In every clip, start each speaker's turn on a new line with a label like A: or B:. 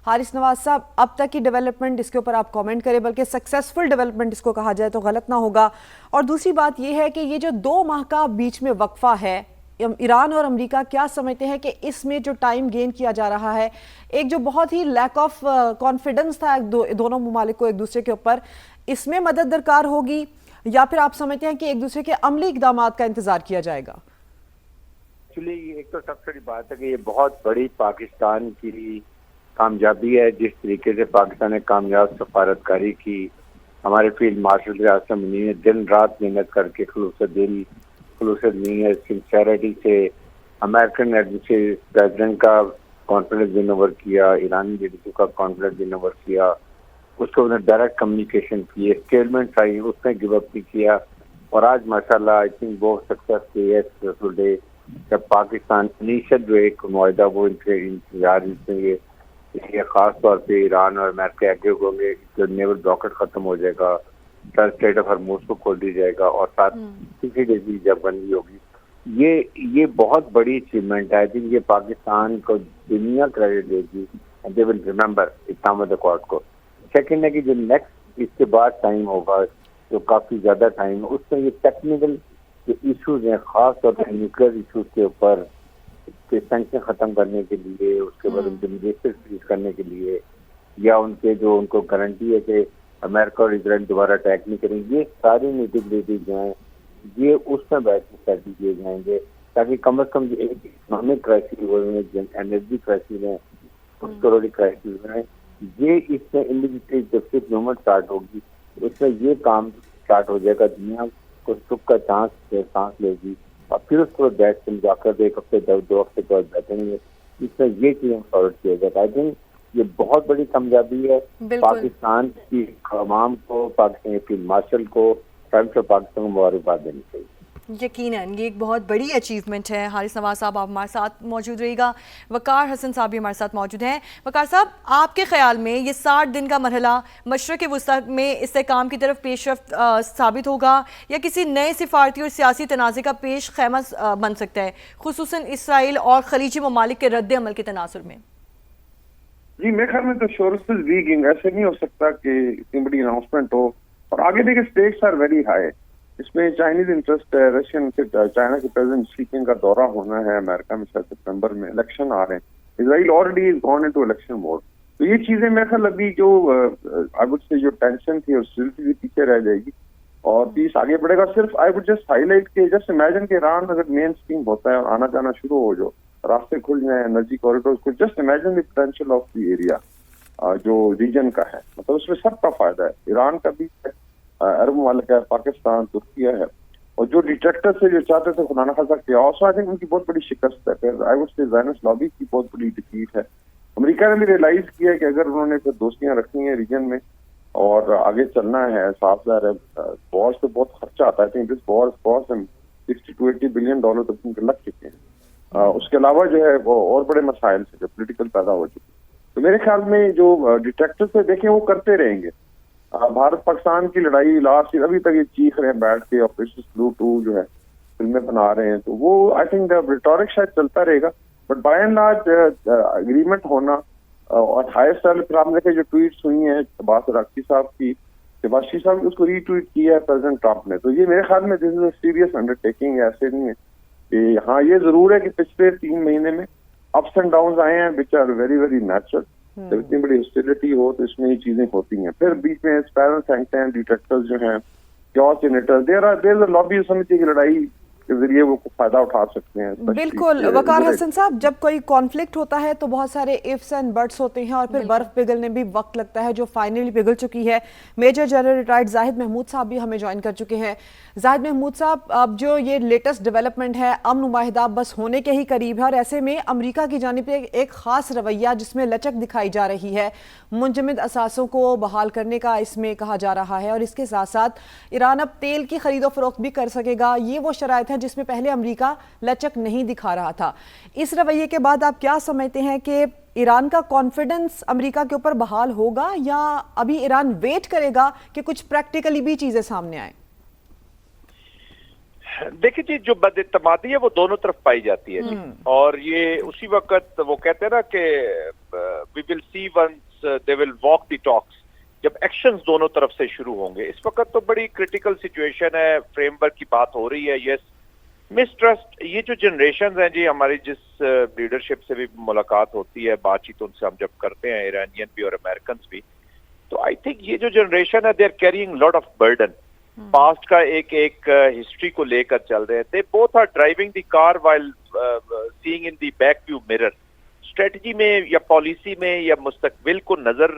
A: हारिस नवाज साहब, अब तक की डेवलपमेंट, इसके ऊपर आप कमेंट करें, बल्कि सक्सेसफुल डेवलपमेंट इसको कहा जाए तो गलत ना होगा। और दूसरी बात ये है कि ये जो 2 माह का बीच में वक्फा है, ईरान और अमेरिका क्या समझते हैं कि इसमें जो टाइम गेन किया जा रहा है, एक जो बहुत ही लैक ऑफ कॉन्फिडेंस था दोनों ममालिक को एक दूसरे के ऊपर, इसमें मदद दरकार होगी, या फिर आप समझते हैं कि एक दूसरे के अमली इक़दामात का इंतजार किया जाएगा?
B: एक्चुअली एक तो सबसे बड़ी बात है कि ये बहुत बड़ी पाकिस्तान की कामयाबी है। जिस तरीके से पाकिस्तान ने कामयाब सफारतकारी की, हमारे फील्ड मार्शल आसम ने दिन रात मेहनत करके खलूस दिल, खलूस नीयत, सिंसेरिटी से अमेरिकन प्रेसिडेंट का कॉन्फिडेंस विन ओवर किया, ईरानी लीडरशिप का कॉन्फिडेंस विन ओवर किया, उसको उन्होंने डायरेक्ट कम्युनिकेशन किए, स्टेटमेंट आई, उसने गिव अप नहीं किया। और आज माशाल्लाह आई थिंक वो सक्सेस डे जब पाकिस्तान इनिशियल जो एक मुआहदा वो इनके इंतजार ये खास तौर पे ईरान और अमेरिका एग्री होंगे, जो नेवल ब्लॉकेट खत्म हो जाएगा, स्टेट ऑफ हॉर्मुज़ को खोल दी जाएगा और साथ किसी की जबबंदी होगी। ये बहुत बड़ी अचीवमेंट है। आई थिंक ये पाकिस्तान को दुनिया क्रेडिट देगी, they will remember Islamabad accord को। सेकेंड है कि जो नेक्स्ट इसके बाद टाइम होगा, जो काफ़ी ज़्यादा टाइम है, उसमें ये टेक्निकल जो इश्यूज हैं, खास तौर पर न्यूक्लियर इश्यूज के ऊपर सैंक्शन खत्म करने के लिए, उसके बाद उनके मिलिट्री फ्रीज करने के लिए, या उनके जो उनको गारंटी है कि अमेरिका और इजराइल दोबारा अटैक नहीं करेंगे, ये सारी नीति जो हैं ये उसमें बैठ के सेटल किए जाएंगे, ताकि कम से कम जो एक इकोनॉमिक क्राइसिस हो रहे हैं, एनर्जी क्राइसिस है, सिक्योरिटी क्राइसिस है, ये इसमें इंडिविजुअल जब से गवर्नमेंट स्टार्ट होगी उसमें ये काम स्टार्ट हो जाएगा, दुनिया को सुख का सांस लेगी, और फिर उसको बैठ कर जाकर 1 हफ्ते 2 हफ्ते बाद बैठेंगे, इसमें ये चीजें फॉरवर्ड किया जाएगा। आई थिंक ये बहुत बड़ी कामयाबी है पाकिस्तान की अवाम को, पाकिस्तान फील्ड मार्शल को, टाइम्स ऑफ पाकिस्तान को मुबारकबाद देनी चाहिए।
C: यकीनन ये एक बहुत बड़ी अचीवमेंट है। हारिस नवाज साहब आप हमारे साथ मौजूद रहिएगा। वकार हसन साहब भी हमारे साथ मौजूद हैं। वकार साहब, आपके ख्याल में ये 60 दिन का मरहला मशरक़ वस्ता में इस्तेहकाम की तरफ पेशरफ्त साबित होगा, या किसी नए सिफारती और सियासी तनाज़े का पेश खैमा बन सकता है, खुसूसन इसराइल और खलीजी ममालिक के रद्द अमल के तनासुर में?
D: जी, मेरे ख्याल में तो शोरस वीगिंग ऐसे नहीं हो सकता कि इतनी बड़ी अनाउंसमेंट हो। और आगे देखिए स्टेक्स आर वेरी हाई, इसमें चाइनीज इंटरेस्ट है, रशियन चाइना के प्रेसिडेंट शी जिनपिंग का दौरा होना है अमेरिका में शायद सितंबर में, इलेक्शन आ रहे हैं, Israel already is gone into election mode. तो ये चीजें मेरे ख्याल अभी जो आई वुड से जो टेंशन थी और स्टिलिटी पीछे रह जाएगी और पीस आगे बढ़ेगा। सिर्फ आई वुड जस्ट हाईलाइट के जस्ट इमेजिन के ईरान अगर मेन स्ट्रीम होता है और आना जाना शुरू हो, जो रास्ते खुल जाए, एनर्जी कॉरिडोर को, just imagine the potential of the area जो रीजन का है, मतलब उसमें सबका फायदा है, ईरान का भी है, अरब ममालिक है, पाकिस्तान, तुर्किया है, और जो डिटेक्टर से जो चाहते थे खुदा न खास्ता chaos, आई थिंक उनकी बहुत बड़ी शिकस्त है। फिर I would say Zionist lobby की बहुत बड़ी डिफीट है। अमेरिका ने भी रियलाइज किया कि अगर उन्होंने फिर दोस्तियां रखनी है रीजन में और आगे चलना है, साफ ज़ाहिर है वॉर से बहुत खर्चा आता है। I think this war $60 to $80 billion तक उनके लग चुके हैं। उसके अलावा जो है वो और बड़े मसाइल से जो पोलिटिकल पैदा हो चुके हैं। तो मेरे ख्याल में जो डिटेक्टर से देखें वो करते रहेंगे। भारत पाकिस्तान की लड़ाई लास्ट अभी तक ये चीख रहे हैं बैठ के, ऑपरेशन ब्लू 2 जो है फिल्में बना रहे हैं, तो वो आई थिंक रिटोरिक शायद चलता रहेगा, but by and large agreement होना और हाईएस्ट लेवल पर आपने देखा जो ट्वीट्स हुई हैं शहबाज अराकी साहब की, शहबाज साहब ने उसको रीट्वीट किया है प्रेसिडेंट ट्रंप ने। तो ये मेरे ख्याल में this is a serious undertaking, ऐसे नहीं है कि हाँ ये जरूर है कि पिछले 3 महीने में अप्स एंड डाउन आए हैं which are very very natural. जब इतनी बड़ी हॉस्टिलिटी हो तो इसमें ये चीजें होती हैं। फिर बीच में स्पैरल फेंकते हैं डिटेक्टर्स जो हैं, chaos generators, there is a lobby समिति की लड़ाई के जरिए वो फायदा उठा सकते हैं।
A: बिल्कुल वकार हसन साहब, जब कोई कॉन्फ्लिक्ट होता है तो बहुत सारे इफ्स एंड बट्स होते हैं और फिर बर्फ पिघलने भी वक्त लगता है, जो फाइनली पिघल चुकी है। Major general retired Zahid Mahmood sahab भी हमें ज्वाइन कर चुके हैं। जाहिद महमूद साहब, अब जो ये लेटेस्ट डेवलपमेंट है, अमन मुआहिदा बस होने के ही करीब है और ऐसे में अमेरिका की जानिब से एक खास रवैया जिसमें लचक दिखाई जा रही है, मुंजमद असासों को बहाल करने का इसमें कहा जा रहा है, और इसके साथ साथ ईरान अब तेल की खरीदो फरोख्त भी कर सकेगा। ये वो शराइत है जिसमें पहले अमेरिका लचक नहीं दिखा रहा था। इस रवैये के बाद आप क्या समझते हैं कि ईरान का कॉन्फिडेंस अमेरिका के ऊपर बहाल होगा, या अभी ईरान वेट करेगा कि कुछ प्रैक्टिकली भी चीजें सामने आए?
E: देखिए जी, जो बदइत्तेमादी है वो दोनों तरफ पाई जाती है जी, और ये उसी वक्त वो कहते हैं ना कि we will see once they will walk the talks, जब एक्शंस दोनों तरफ से शुरू होंगे। इस वक्त तो बड़ी क्रिटिकल सिचुएशन है, फ्रेमवर्क की बात हो रही है। यस, मिसट्रस्ट, ये जो जनरेशन हैं जी, हमारी जिस लीडरशिप से भी मुलाकात होती है, बातचीत उनसे हम जब करते हैं, ईरानियन भी और अमेरिकन भी, तो आई थिंक ये जो जनरेशन है they are carrying lot of burden, past का एक हिस्ट्री को लेकर चल रहे हैं। They both are driving the car while seeing in the back view mirror. Strategy में या पॉलिसी में या मुस्तकबिल को नजर,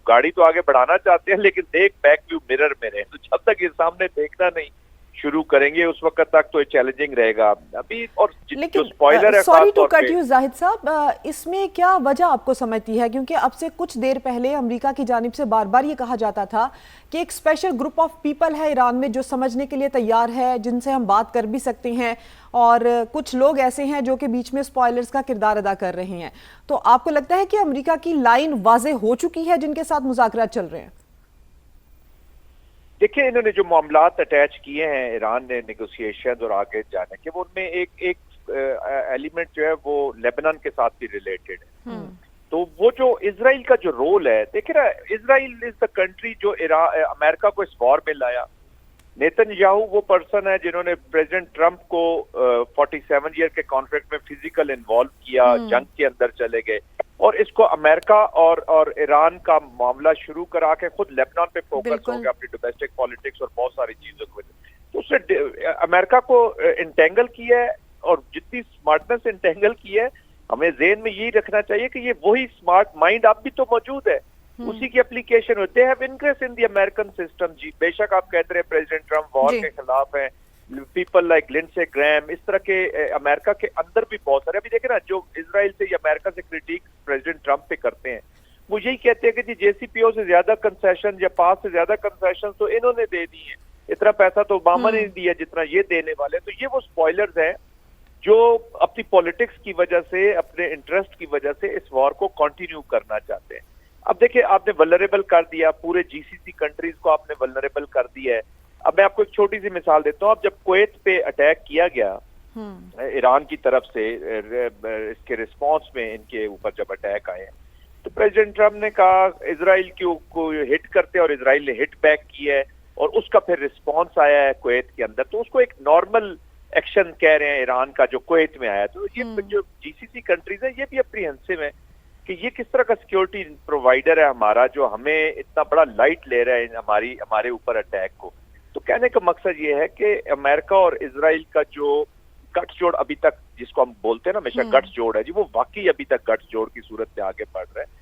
E: गाड़ी तो आगे बढ़ाना चाहते हैं लेकिन देख बैक व्यू मिरर में रहे। तो जब तक ये सामने देखना नहीं शुरू करेंगे उस वक्त तक तो ये चैलेंजिंग रहेगा अभी। और जो
A: लेकिन
E: स्पॉइलर है,
A: sorry to cut you Zahid sahab, इसमें क्या वजह आपको समझती है? क्योंकि अब से कुछ देर पहले अमेरिका की जानिब से बार बार ये कहा जाता था कि एक स्पेशल ग्रुप ऑफ पीपल है ईरान में जो समझने के लिए तैयार है, जिनसे हम बात कर भी सकते हैं, और कुछ लोग ऐसे हैं जो कि बीच में स्पॉयलर्स का किरदार अदा कर रहे हैं। तो आपको लगता है कि अमेरिका की लाइन वाज़ेह हो चुकी है जिनके साथ मुज़ाकरात चल रहे हैं?
E: देखिए, इन्होंने जो मामलात अटैच किए हैं ईरान ने नेगोशिएशन और आगे जाने के, वो उनमें एक एलिमेंट जो है वो लेबनान के साथ भी रिलेटेड है। तो वो जो इजराइल का जो रोल है, देखिए ना, इजराइल इज द कंट्री जो अमेरिका को इस वॉर में लाया। नेतन्याहू वो पर्सन है जिन्होंने प्रेसिडेंट ट्रंप को 47 ईयर के कॉन्फ्लिक्ट में फिजिकल इन्वॉल्व किया, जंग के अंदर चले गए, और इसको अमेरिका और ईरान का मामला शुरू करा के खुद लेबनान पे फोकस हो गया अपनी डोमेस्टिक पॉलिटिक्स और बहुत सारी चीजों की वजह से। तो उसने अमेरिका को इंटेंगल किया है, और जितनी स्मार्टनेस इंटेंगल की है, हमें ज़हन में यही रखना चाहिए कि ये वही स्मार्ट माइंड अब भी तो मौजूद है, उसी की एप्लीकेशन होते हैं। Interest in the American system जी। बेशक आप कहते रहे प्रेसिडेंट ट्रम्प वॉर के खिलाफ है, पीपल लाइक लिंडसे ग्रैम, इस तरह के अमेरिका के अंदर भी बहुत सारे, अभी देखे ना, जो इजराइल से या अमेरिका से क्रिटिक प्रेसिडेंट ट्रंप पे करते हैं, वो यही कहते हैं कि जी जेसीपीओ से ज्यादा कंसेशन या पास से ज्यादा कंसेशन तो इन्होंने दे दी है, इतना पैसा तो ओबामा ने नहीं दिया जितना ये देने वाले। तो ये वो स्पॉयलर्स हैं जो अपनी पॉलिटिक्स की वजह से, अपने इंटरेस्ट की वजह से इस वॉर को कंटिन्यू करना चाहते हैं। अब देखिए, आपने वल्नरेबल कर दिया, पूरे जीसीसी कंट्रीज को आपने वल्नरेबल कर दिया है। अब मैं आपको एक छोटी सी मिसाल देता हूँ। अब जब कुवैत पे अटैक किया गया ईरान की तरफ से, इसके रिस्पांस में इनके ऊपर जब अटैक आए, तो प्रेसिडेंट ट्रम्प ने कहा इजराइल को हिट करते, और इजराइल ने हिट बैक किया है, और उसका फिर रिस्पांस आया है कुवैत के अंदर। तो उसको एक नॉर्मल एक्शन कह रहे हैं ईरान का जो कुवैत में आया। तो ये जो जीसीसी कंट्रीज है, ये भी अप्रीहेंसिव है कि ये किस तरह का सिक्योरिटी प्रोवाइडर है हमारा, जो हमें इतना बड़ा लाइट ले रहा है हमारे ऊपर अटैक को। तो कहने का मकसद ये है कि अमेरिका और इजराइल का जो गठजोड़ अभी तक, जिसको हम बोलते हैं ना हमेशा गठजोड़ है जी, वो वाकई अभी तक गठजोड़ की सूरत में आगे बढ़ रहा है।